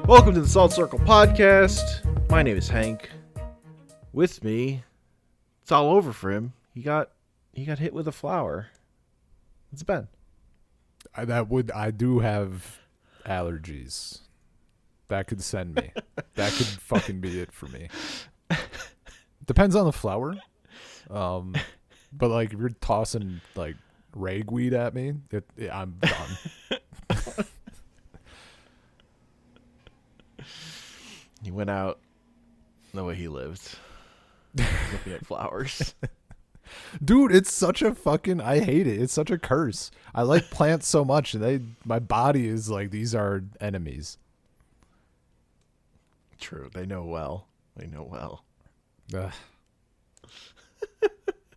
Welcome to the Salt Circle Podcast. My name is Hank. With me, it's all over for him. He got hit with a flower. It's Ben. I do have allergies. That could send me. That could fucking be it for me. Depends on the flower. But like if you're tossing like ragweed at me, I'm done. He went out the way he lived. Looking at flowers. Dude, it's such a fucking I hate it. It's such a curse. I like plants so much and my body is like these are enemies. True. They know well. Ugh.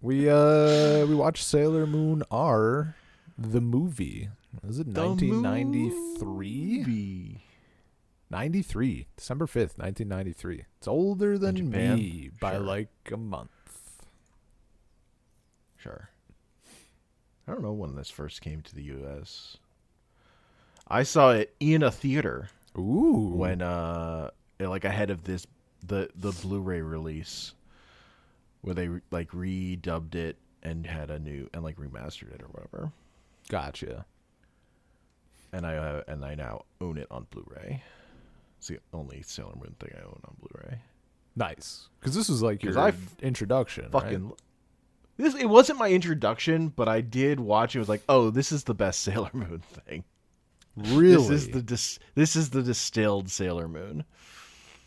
We watched Sailor Moon R, the movie. Was it 1993? 93, December 5th, 1993. It's older than me by like a month. Sure. I don't know when this first came to the U.S. I saw it in a theater. Ooh. When like ahead of this the Blu-ray release, where they like redubbed it and had a new and like remastered it or whatever. Gotcha. And I now own it on Blu-ray. It's the only Sailor Moon thing I own on Blu-ray. Nice, because this was like your introduction. Fucking right? It wasn't my introduction, but I did watch it. It was like, oh, this is the best Sailor Moon thing. Really, this is the distilled Sailor Moon.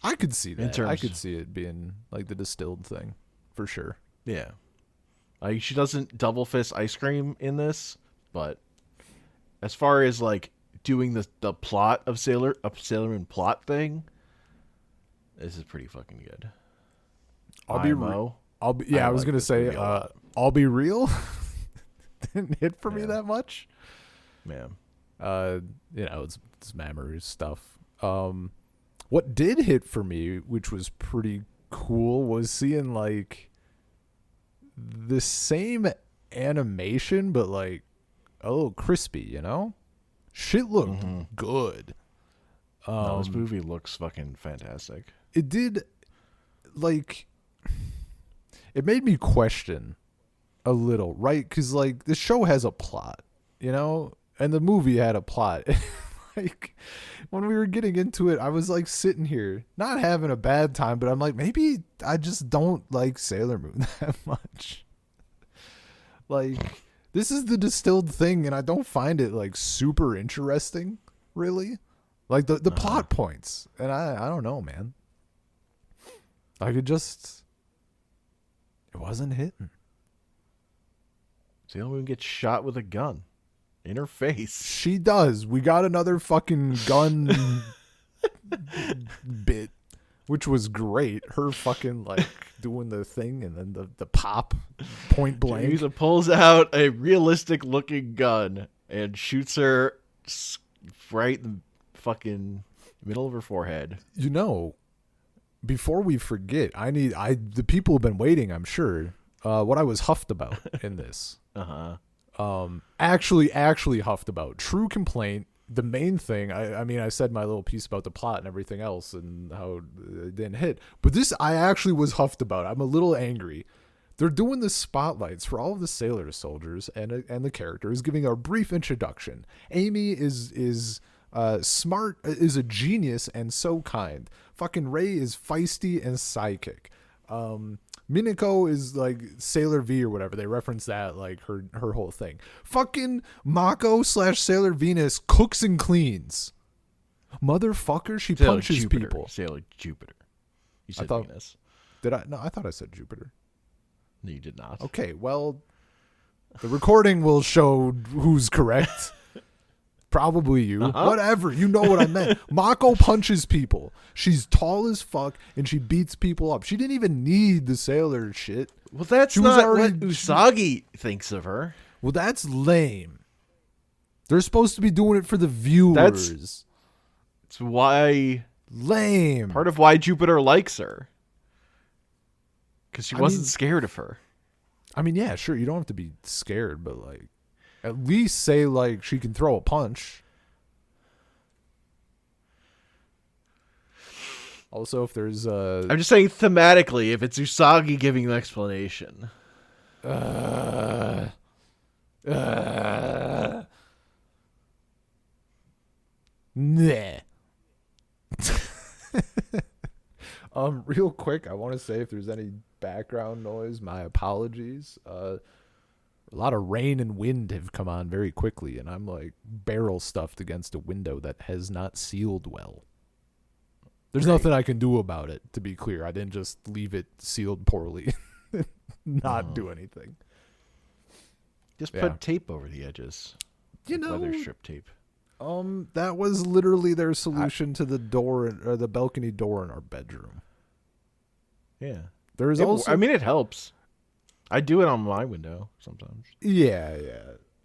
I could see that. I could see it being like the distilled thing, for sure. Yeah, like she doesn't double fist ice cream in this, but as far as like doing the plot of Sailor Moon plot thing, this is pretty fucking good. I was gonna say, I'll be real. Didn't hit for me that much. Man. It's memory stuff. What did hit for me, which was pretty cool, was seeing like the same animation, but like a little crispy, you know? Shit looked good. No, this movie looks fucking fantastic. It did, like, it made me question a little, right? Because like the show has a plot, you know, and the movie had a plot. Like when we were getting into it, I was like sitting here not having a bad time, but I'm like, maybe I just don't like Sailor Moon that much. Like, this is the distilled thing, and I don't find it like super interesting, really. Like the plot points, and I don't know, man. Like it wasn't hitting. Sailor Moon gets shot with a gun in her face. She does. We got another fucking gun bit, which was great. Her fucking like doing the thing and then the pop point blank. Teresa pulls out a realistic looking gun and shoots her right in the fucking middle of her forehead. You know, before we forget, the people have been waiting, I'm sure. What I was huffed about in this. Actually huffed about. True complaint. The main thing, I mean, I said my little piece about the plot and everything else and how it didn't hit. But this I actually was huffed about. I'm a little angry. They're doing the spotlights for all of the sailor soldiers and the characters, giving a brief introduction. Amy is smart, is a genius, and so kind. Fucking Ray is feisty and psychic. Minako is like Sailor V or whatever. They reference that, like her whole thing. Fucking Mako / Sailor Venus cooks and cleans. Motherfucker, she Sailor punches Jupiter. people. Sailor Jupiter. You said Venus. Did I? No, I thought I said Jupiter. No, you did not. Okay, well, the recording will show who's correct. Probably you. Whatever. You know what I meant. Mako punches people. She's tall as fuck, and she beats people up. She didn't even need the sailor shit. Well, that's not what Usagi thinks of her. Well, that's lame. They're supposed to be doing it for the viewers. That's why... Lame. Part of why Jupiter likes her. Because she wasn't scared of her. I mean, yeah, sure. You don't have to be scared, but like... At least say, like, she can throw a punch. Also, if there's I'm just saying thematically, if it's Usagi giving an explanation. uh, uh, nah. Real quick, I want to say if there's any background noise, my apologies. A lot of rain and wind have come on very quickly, and I'm like barrel stuffed against a window that has not sealed well. There's nothing I can do about it, to be clear. I didn't just leave it sealed poorly. Not do anything. Just put tape over the edges. You know, weather strip tape. That was literally their solution to the door or the balcony door in our bedroom. Yeah. There's also, I mean, it helps. I do it on my window sometimes. Yeah.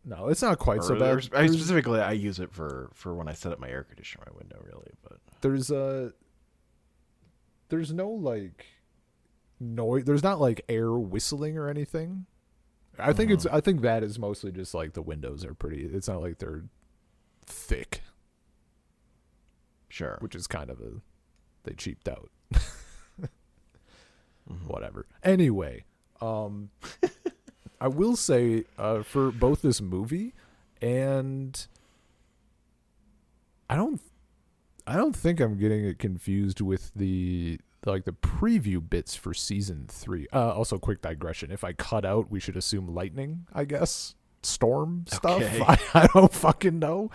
No, it's not quite so bad. Specifically, I use it for when I set up my air conditioner in my window, really. But there's no like noise. There's not like air whistling or anything. I think I think that is mostly just like the windows are pretty. It's not like they're thick. Sure. Which is kind of they cheaped out. Whatever. Anyway, I will say for both this movie and I don't think I'm getting it confused with the preview bits for season 3. Also, quick digression. If I cut out, we should assume lightning, I guess. Storm stuff. Okay. I don't fucking know.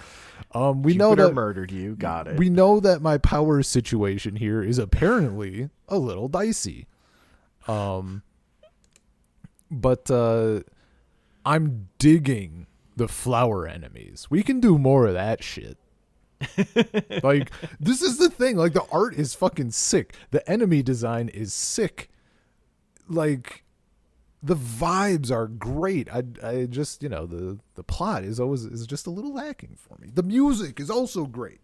We Jupiter know that murdered you. Got it. We know that my power situation here is apparently a little dicey. But I'm digging the flower enemies. We can do more of that shit. Like, this is the thing. Like, the art is fucking sick. The enemy design is sick. Like, the vibes are great. I just, the plot is just a little lacking for me. The music is also great.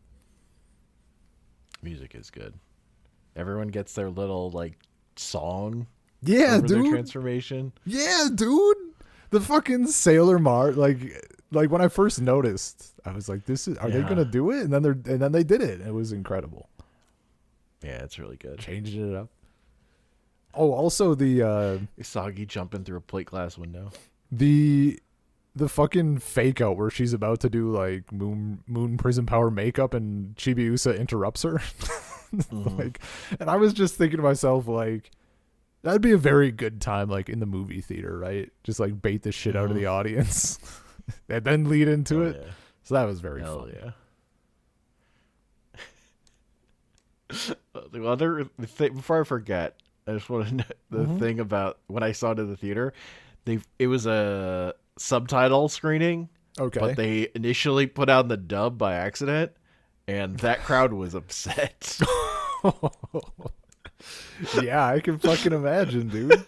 Music is good. Everyone gets their little like song. Yeah, over dude. Their transformation. Yeah, dude. The fucking Sailor Mars, like when I first noticed, I was like, are they gonna do it? And then they did it. It was incredible. Yeah, it's really good. Changing it up. Oh, also the Usagi jumping through a plate glass window. The fucking fake out where she's about to do like moon prison power makeup and Chibiusa interrupts her. Like, and I was just thinking to myself, like, that'd be a very good time, like in the movie theater, right? Just like bait the shit out of the audience and then lead into it. Yeah. So that was very fun. Yeah. Before I forget, I just want to know the thing about when I saw it in the theater. It was a subtitle screening. Okay. But they initially put out the dub by accident, and that crowd was upset. Yeah, I can fucking imagine, dude.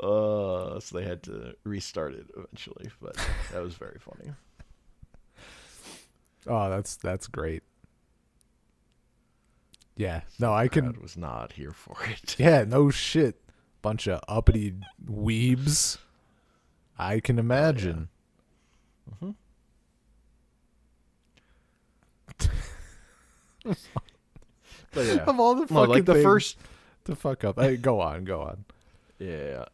So they had to restart it eventually, but that was very funny. Oh, that's great. Yeah, no, I can. Was not here for it. Yeah, no shit. Bunch of uppity weebs. I can imagine. Oh, yeah. But yeah, of all the fucking like the things first to fuck up. Hey, go on. Yeah.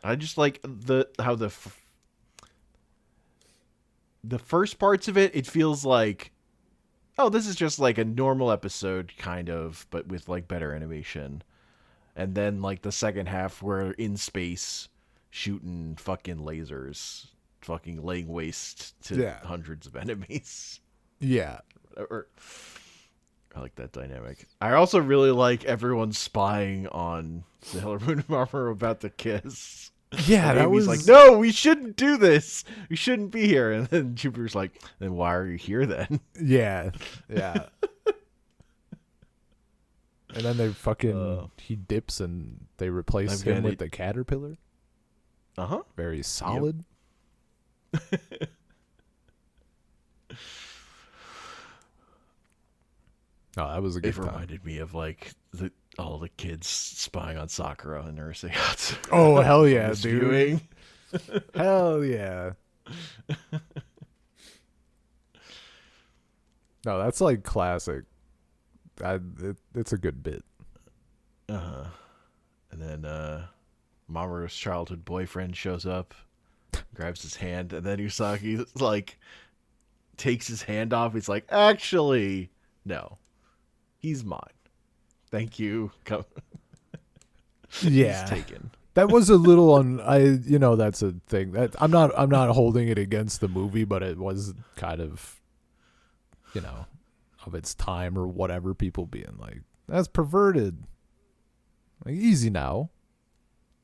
I just like how the first parts of it. It feels like, oh, this is just like a normal episode, kind of, but with like better animation. And then like the second half, we're in space shooting fucking lasers, fucking laying waste to hundreds of enemies. Yeah. I like that dynamic. I also really like everyone spying on Sailor Moon and Mamoru about to kiss. Yeah, and that Amy's was like, no, we shouldn't do this. We shouldn't be here. And then Jupiter's like, then why are you here then? Yeah. And then they fucking he dips and they replace him with the caterpillar. Very solid. Yep. Oh, that was a good time. It reminded me of like all the kids spying on Sakura and nursing out. Oh, hell yeah, dude. Hell yeah. No, that's like classic It's a good bit. Uh-huh. And then Mamoru's childhood boyfriend shows up, grabs his hand, and then Usagi like takes his hand off. He's like, actually, no, he's mine. Thank you. He's Yeah. taken. That was a little that's a thing that I'm not holding it against the movie, but it was kind of, of its time or whatever, people being like, that's perverted. Like, easy now.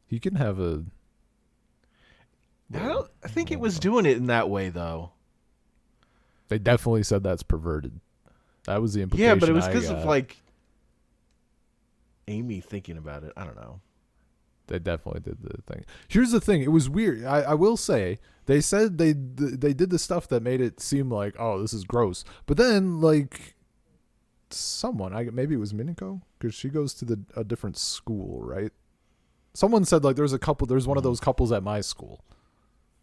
He can have a I think it was doing it in that way though. They definitely said that's perverted. That was the implication. Yeah, but it was I because of got. like Amy thinking about it. I don't know. They definitely did the thing. Here's the thing. It was weird. I will say, they said they did the stuff that made it seem like, oh, this is gross. But then, like, maybe it was Minako, because she goes to a different school, right? Someone said, like, there's one of those couples at my school.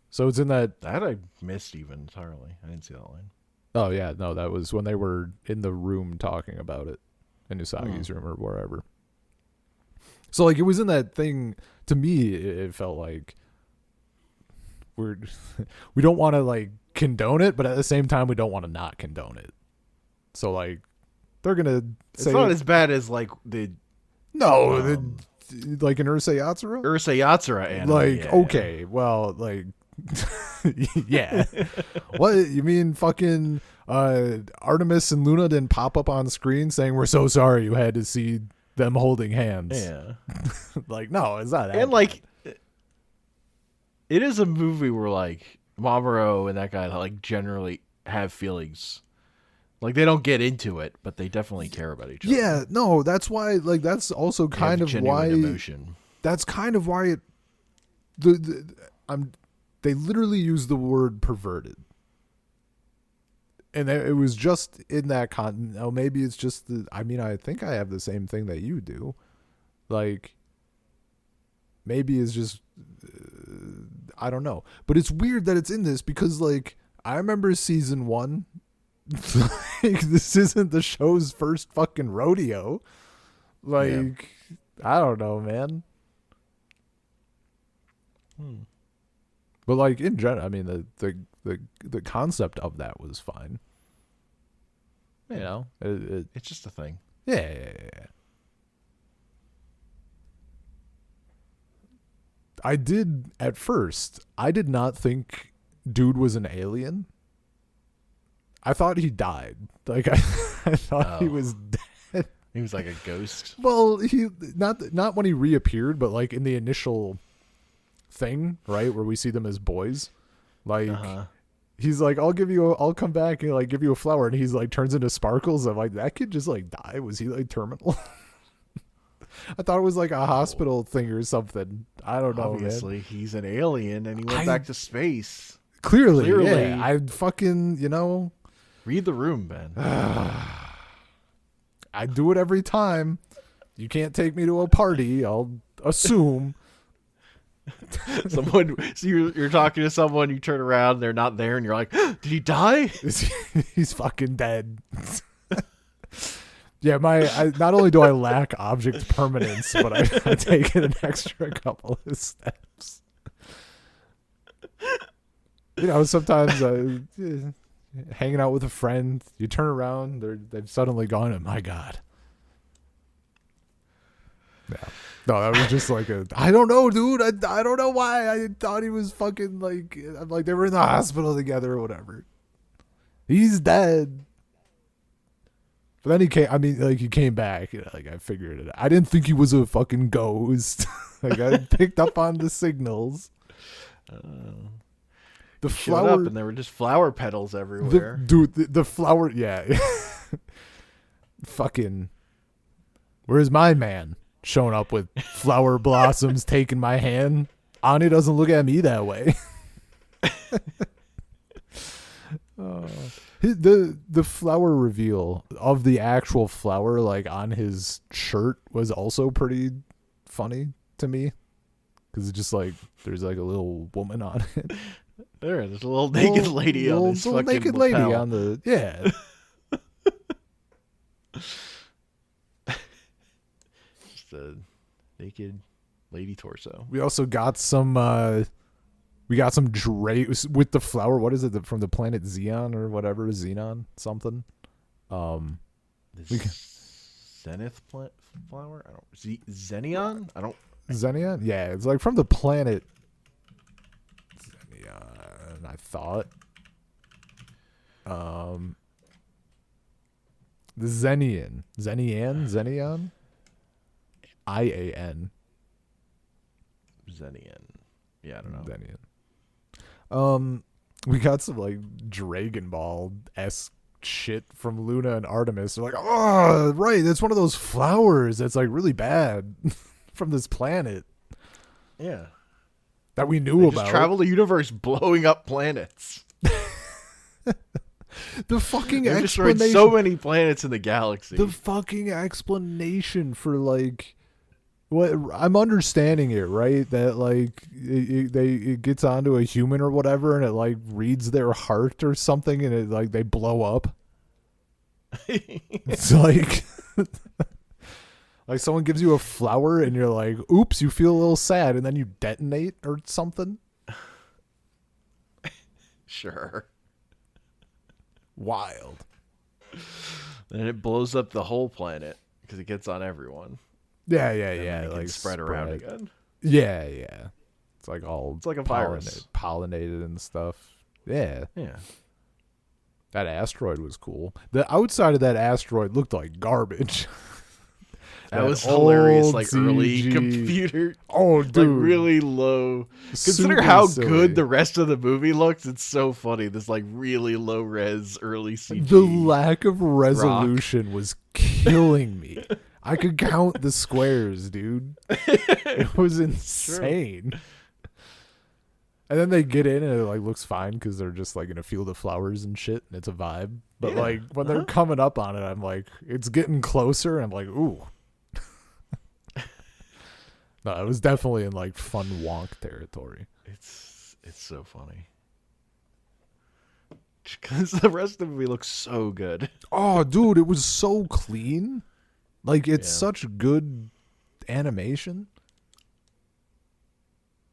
So it's in that. That I missed even entirely. I didn't see that line. Oh, yeah. No, that was when they were in the room talking about it. In Usagi's room or wherever. So, like, it was in that thing. To me, it felt like we don't want to, like, condone it, but at the same time, we don't want to not condone it. So, like, they're gonna say it's not as bad as like the like an Urusei Yatsura. Urusei Yatsura anime. Like, yeah, okay, well, like, yeah. What you mean? Fucking Artemis and Luna didn't pop up on screen saying, "We're so sorry you had to see them holding hands." Yeah. Like, no, it's not that. And like, it is a movie where like Mamoru and that guy like generally have feelings. Like, they don't get into it, but they definitely care about each other. Yeah, no, that's why. Like, that's also kind of why. Emotion. That's kind of why it. They literally use the word perverted, and it was just in that maybe it's just I think I have the same thing that you do. Like, maybe it's just I don't know, but it's weird that it's in this because, like, I remember season 1. Like, this isn't the show's first fucking rodeo. Like, yeah. I don't know, man. But, like, in general, I mean, the concept of that was fine. Yeah. You know, it's just a thing. Yeah. I did not think dude was an alien. I thought he died. Like, I thought he was dead. He was like a ghost. Well, he not when he reappeared, but like in the initial thing, right, where we see them as boys. Like, he's like, I'll come back and like give you a flower, and he's like turns into sparkles. I'm like, that kid just like died. Was he like terminal? I thought it was like a hospital thing or something. I don't know. Obviously, man. He's an alien, and he went back to space. Clearly. Yeah. I fucking read the room, Ben. I do it every time. You can't take me to a party. I'll assume. So you're talking to someone, you turn around, they're not there, and you're like, did he die? He's fucking dead. Yeah, not only do I lack object permanence, but I take it an extra couple of steps. Sometimes hanging out with a friend, you turn around, they've suddenly gone, oh my God. Yeah. No, that was just like I don't know, dude. I don't know why. I thought he was fucking like, I'm like, they were in the hospital together or whatever. He's dead. But then he came back. Like, I figured it out. I didn't think he was a fucking ghost. Like, I picked up on the signals. The flower up and there were just flower petals everywhere. The flower, yeah. Fucking, where's my man? Showing up with flower blossoms, taking my hand. Ani doesn't look at me that way. The flower reveal of the actual flower, like, on his shirt was also pretty funny to me, because it's just like there's like a little woman on it. There's a little naked lady on this fucking naked lapel. lady on the the naked lady torso. We also got some. We got some with the flower. What is it from the planet Xeon or whatever? Xenon something. The Zenith flower. I don't. Xenion. I don't. Xenion. Yeah, it's like from the planet Xenion. I thought. The Zenian. Zenion. IAN. Zenian. Yeah, I don't know. Zenian. We got some like Dragon Ball esque shit from Luna and Artemis. They're like, oh, right, it's one of those flowers that's like really bad from this planet. Yeah, that we knew they about. Just travel the universe, blowing up planets. The fucking They've destroyed so many planets in the galaxy. The fucking explanation for like. What I'm understanding it, right? That like it gets onto a human or whatever, and it like reads their heart or something, and it like they blow up. It's like like someone gives you a flower, and you're like, "Oops," you feel a little sad, and then you detonate or something. Sure. Wild. And it blows up the whole planet because it gets on everyone. Yeah. It like spread around again. Yeah. It's like it's like a virus, pollinated and stuff. Yeah. Yeah. That asteroid was cool. The outside of that asteroid looked like garbage. That was hilarious, like CG. Early computer. Oh, dude. Like really low. Consider how good the rest of the movie looks. It's so funny. This like really low res early CG. The lack of resolution was killing me. I could count the squares, dude. It was insane. And then they get in and it like looks fine because they're just like in a field of flowers and shit, and it's a vibe. But like when they're coming up on it, I'm like, it's getting closer. And I'm like, ooh. No, it was definitely in like fun wonk territory. It's so funny because the rest of the movie looks so good. Oh, dude, it was so clean. Like it's such good animation.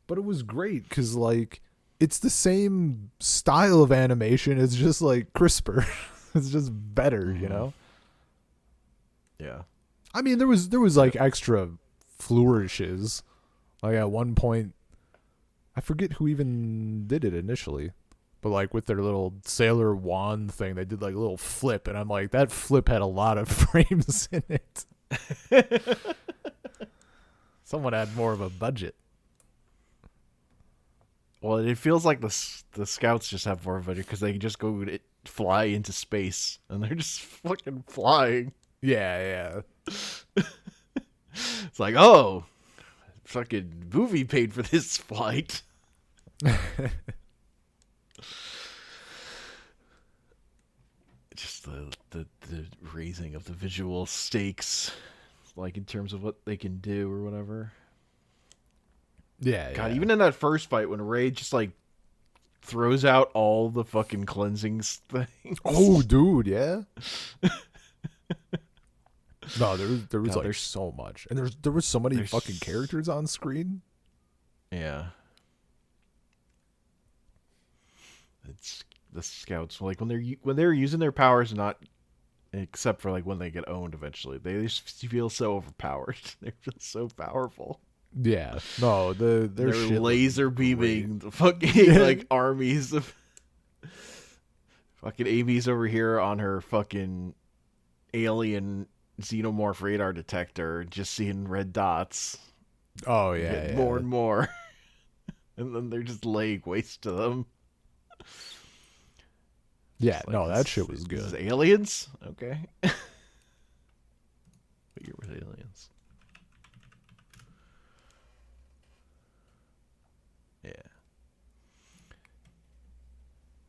But it was great because like it's the same style of animation. It's just like crisper. It's just better, you know. Yeah. I mean, there was like extra flourishes. Like at one point, I forget who even did it initially, but like with their little sailor wand thing, they did like a little flip, and I'm like, that flip had a lot of frames in it. Someone had more of a budget. Well, it feels like the scouts just have more of a budget because they can just go fly into space, and they're just fucking flying. Yeah. It's like, oh, fucking movie paid for this flight. Just the raising of the visual stakes, like in terms of what they can do or whatever. Yeah. God, even in that first fight when Ray just like throws out all the fucking cleansing things. Oh, dude, yeah. No, there was like so much, and there was so many fucking characters on screen. Yeah, it's the scouts like when they're using their powers, not except for like when they get owned eventually. They just feel so overpowered. They're just so powerful. Yeah, no, they're laser beaming the fucking like armies of fucking Amy's over here on her fucking alien xenomorph radar detector, just seeing red dots. Oh yeah, more and more, and then they're just laying waste to them. Yeah, like, no, that shit was good. This is aliens, okay. But you're with aliens. Yeah.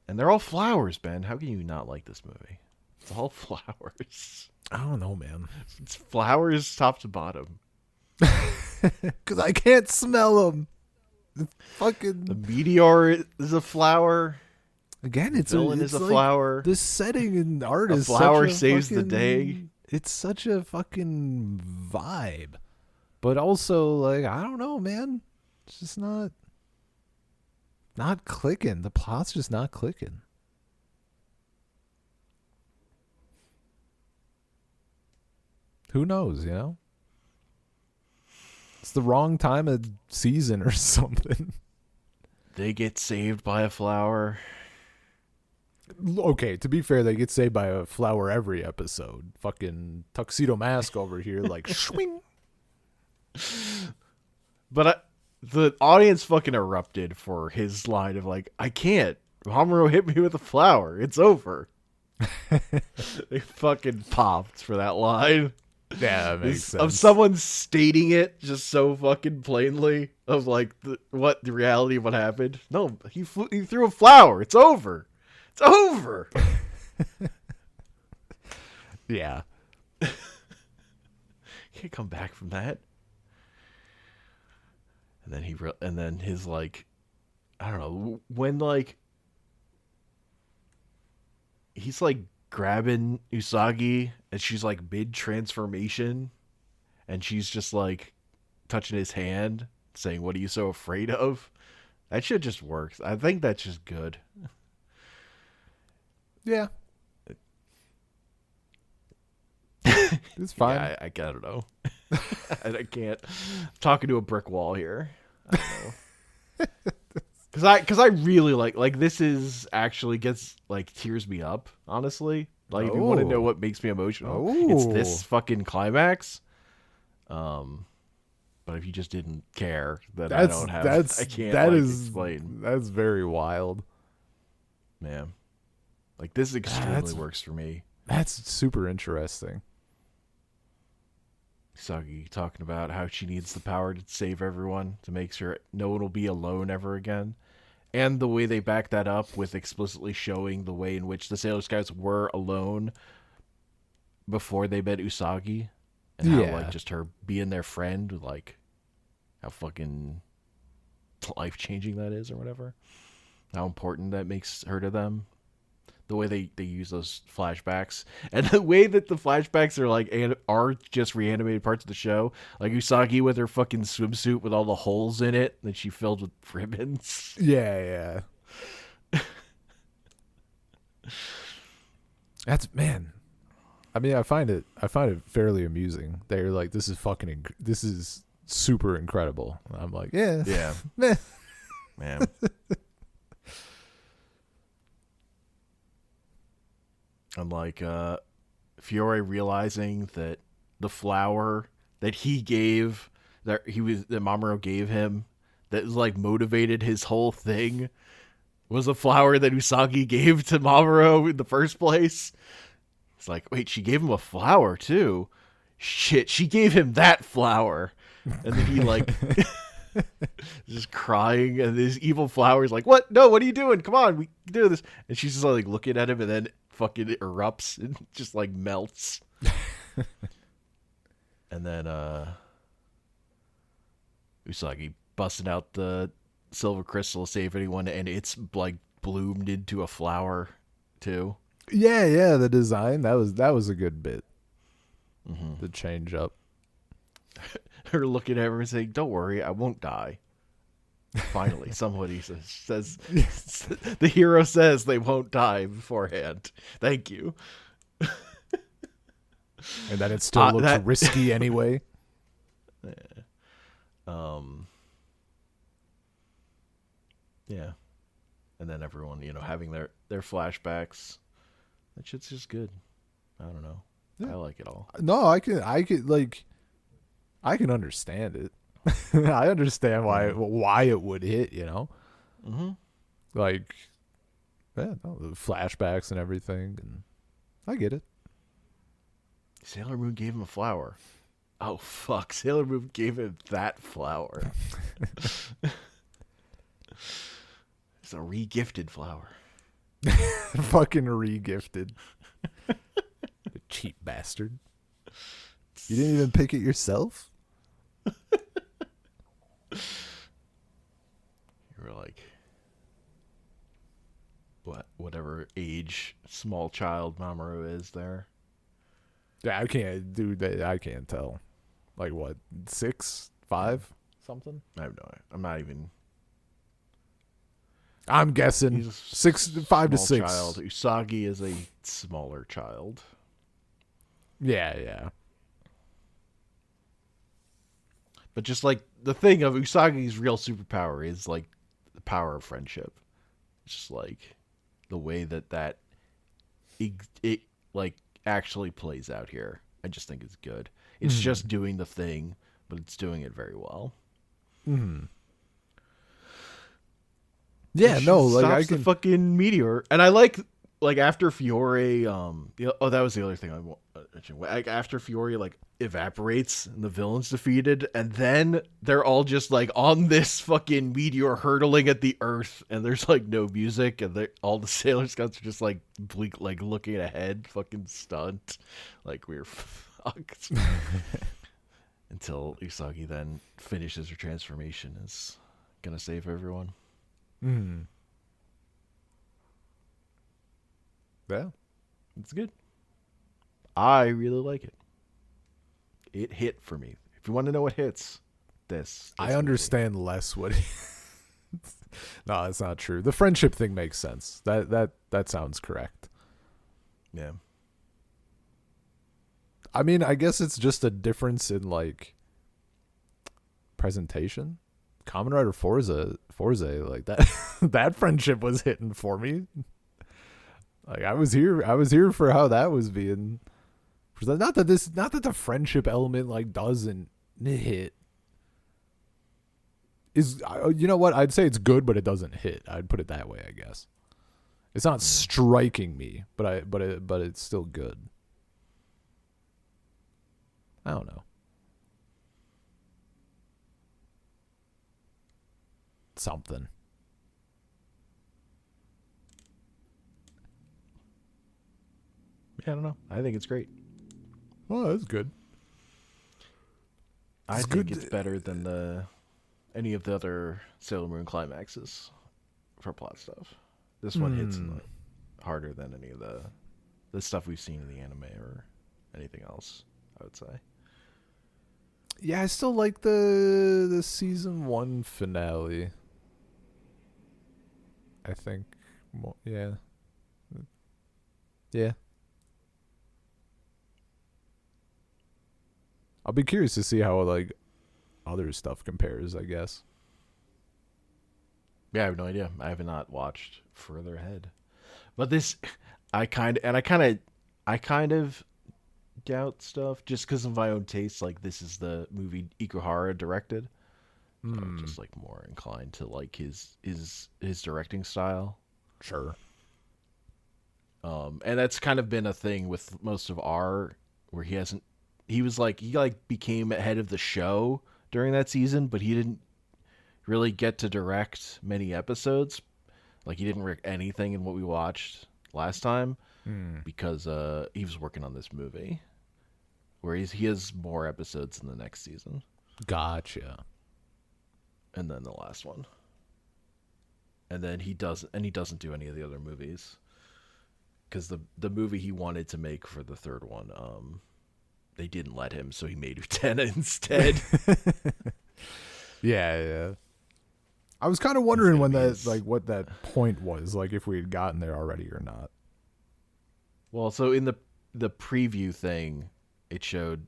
And they're all flowers, Ben. How can you not like this movie? It's all flowers. I don't know, man. It's flowers top to bottom. Because I can't smell them. The meteor is a flower. Again, the villain is a flower. The setting and art is a flower such a saves fucking, the day. It's such a fucking vibe. But also, like, I don't know, man. It's just not clicking. The plot's just not clicking. Who knows, you know? It's the wrong time of season or something. They get saved by a flower. Okay, to be fair, they get saved by a flower every episode. Fucking Tuxedo Mask over here, like, swing. But the audience fucking erupted for his line of like, I can't. Mamoru hit me with a flower. It's over. They fucking popped for that line. Yeah, that makes sense. Of someone stating it just so fucking plainly of like what the reality of what happened. No, he threw a flower. It's over. It's over. Yeah. Can't come back from that. And then and then his like, I don't know, when like he's like grabbing Usagi and she's like mid transformation and she's just like touching his hand saying, "What are you so afraid of?" That shit just works. I think that's just good. Yeah. It's fine. Yeah, I don't know. I can't. I'm talking to a brick wall here. I don't know. Cause I really like this is actually gets like tears me up, honestly. Like if you want to know what makes me emotional, it's this fucking climax. But if you just didn't care, then I can't explain. That's very wild. Man. Like this extremely works for me. That's super interesting. Sagi talking about how she needs the power to save everyone, to make sure no one will be alone ever again. And the way they back that up with explicitly showing the way in which the Sailor Scouts were alone before they met Usagi. And how, like, just her being their friend, like, how fucking life-changing that is or whatever. How important that makes her to them. The way they use those flashbacks, and the way that the flashbacks are like are just reanimated parts of the show, like Usagi with her fucking swimsuit with all the holes in it that she filled with ribbons. Yeah. That's man. I mean, I find it fairly amusing. They're like, this is super incredible. I'm like, yeah, man. I'm like, Fiore realizing that the flower that he gave, that Mamoru gave him, that was like motivated his whole thing, was a flower that Usagi gave to Mamoru in the first place. It's like, wait, she gave him a flower too. Shit, she gave him that flower, and then he like just crying, and this evil flower is like, what? No, what are you doing? Come on, we can do this. And she's just like looking at him, and then fucking erupts and just like melts. And then Usagi busting out the silver crystal to save anyone, and it's like bloomed into a flower too. Yeah, the design, that was a good bit. The change up. Her looking at her and saying, "Don't worry, I won't die." Finally, somebody says the hero says they won't die beforehand. Thank you. And then it still looks risky anyway. Yeah. And then everyone, having their flashbacks. That shit's just good. I don't know. Yeah. I like it all. No, I can understand it. I understand why it would hit, Like, the flashbacks and everything, and I get it. Sailor Moon gave him a flower. Oh, fuck. Sailor Moon gave him that flower. It's a re-gifted flower. Fucking re-gifted. Cheap bastard. You didn't even pick it yourself? You were like, whatever age small child Mamoru is there. Yeah, I can't tell. Like what? 6, 5, something. I have no idea. I'm not even. I'm guessing He's a 5 to small 6. child. Usagi is a smaller child. Yeah. But just like the thing of Usagi's real superpower is like the power of friendship. It's just like the way that it like actually plays out here. I just think it's good. It's just doing the thing, but it's doing it very well. Mm-hmm. Yeah, no, like stops I can. the fucking meteor, and I like after Fiore, oh, that was the other thing I mentioned. Like, after Fiore like evaporates and the villain's defeated, and then they're all just like on this fucking meteor hurtling at the earth, and there's like no music, and all the Sailor Scouts are just like bleak, like looking ahead, fucking stunned, like we're fucked. Until Usagi then finishes her transformation, is gonna save everyone. Mm. Yeah. It's good. I really like it. It hit for me. If you want to know what hits, this I movie. understand less what. No, that's not true. The friendship thing makes sense. That sounds correct. Yeah. I mean, I guess it's just a difference in like presentation. Kamen Rider Forza, like that. That friendship was hitting for me. Like I was here for how that was being. Not that the friendship element like doesn't hit. You know what? I'd say it's good, but it doesn't hit. I'd put it that way, I guess. It's not striking me, but it's still good. I don't know. Something. Yeah, I don't know. I think it's great. Oh, that's good. I think it's better than any of the other Sailor Moon climaxes for plot stuff. This one hits harder than any of the stuff we've seen in the anime or anything else, I would say. Yeah, I still like the season 1 finale. I think. Well, yeah. Yeah. I'll be curious to see how like other stuff compares, I guess. Yeah, I have no idea. I have not watched further ahead. But this I kind of doubt stuff just because of my own taste. Like, this is the movie Ikuhara directed. So I'm just like more inclined to like his directing style. Sure. And that's kind of been a thing with most of our where he became head of the show during that season, but he didn't really get to direct many episodes. Like, he didn't direct anything in what we watched last time because he was working on this movie where he has more episodes in the next season. Gotcha. And then the last one. And then he doesn't do any of the other movies. Because the movie he wanted to make for the third one, they didn't let him, so he made Utena instead. Yeah. I was kind of wondering when what that point was, like if we had gotten there already or not. Well, so in the preview thing, it showed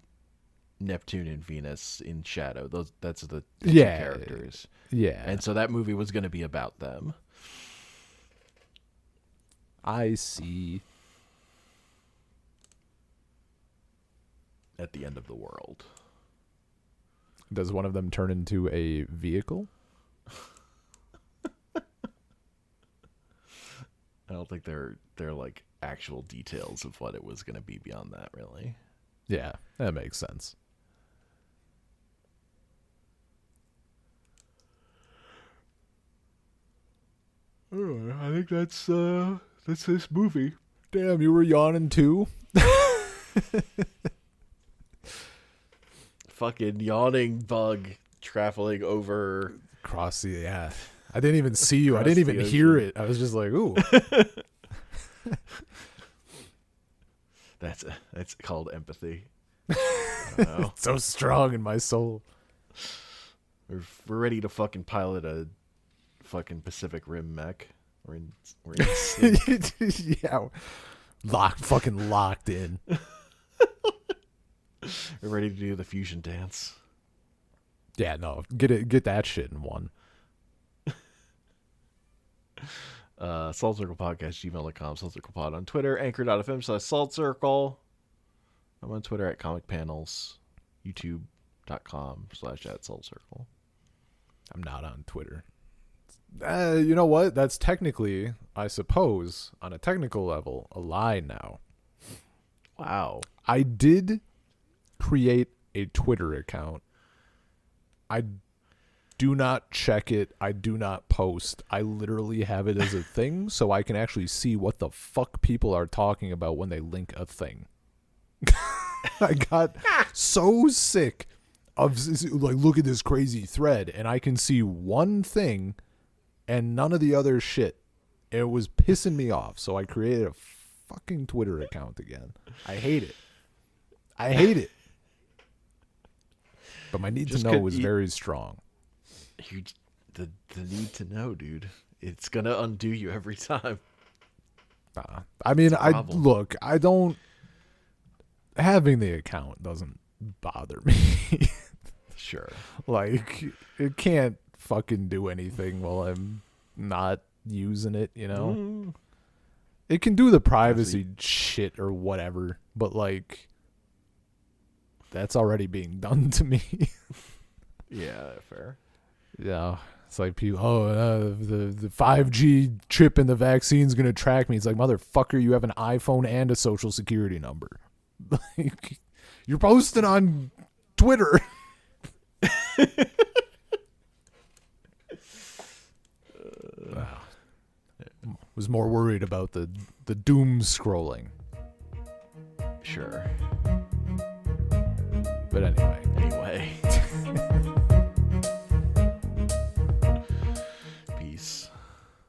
Neptune and Venus in shadow. That's the two characters. Yeah. And so that movie was going to be about them. I see. At the end of the world. Does one of them turn into a vehicle? I don't think they're like actual details of what it was going to be beyond that, really. Yeah, that makes sense. I think that's this movie. Damn, you were yawning too? Fucking yawning bug traveling over Cross the, yeah. I didn't even see you. I didn't even hear it. I was just like, ooh. That's called empathy. know. so strong in my soul. We're ready to fucking pilot a fucking Pacific Rim mech. We're in sync. Yeah, fucking locked in. We're ready to do the fusion dance. Yeah, no, get that shit in one. Salt Circle Podcast, gmail.com, Salt Circle Pod on Twitter, anchor.fm/Salt Circle. I'm on Twitter at Comic Panels, youtube.com/@Salt Circle. I'm not on Twitter. You know what? That's technically, I suppose, on a technical level, a lie now. Wow. I did create a Twitter account. I do not check it. I do not post. I literally have it as a thing so I can actually see what the fuck people are talking about when they link a thing. I got so sick of, like, look at this crazy thread, and I can see one thing and none of the other shit. It was pissing me off, so I created a fucking Twitter account again. I hate it. But my need Just to know was very strong. The need to know, dude. It's gonna undo you every time. I mean, problem. I don't, having the account doesn't bother me. Sure. Like, it can't fucking do anything while I'm not using it, you know? It can do the privacy shit or whatever, but, like, that's already being done to me. Yeah, fair. Yeah. It's like people, the 5G chip in the vaccine's going to track me. It's like, motherfucker, you have an iPhone and a social security number. Like, you're posting on Twitter. Was more worried about the doom scrolling. Sure. But anyway.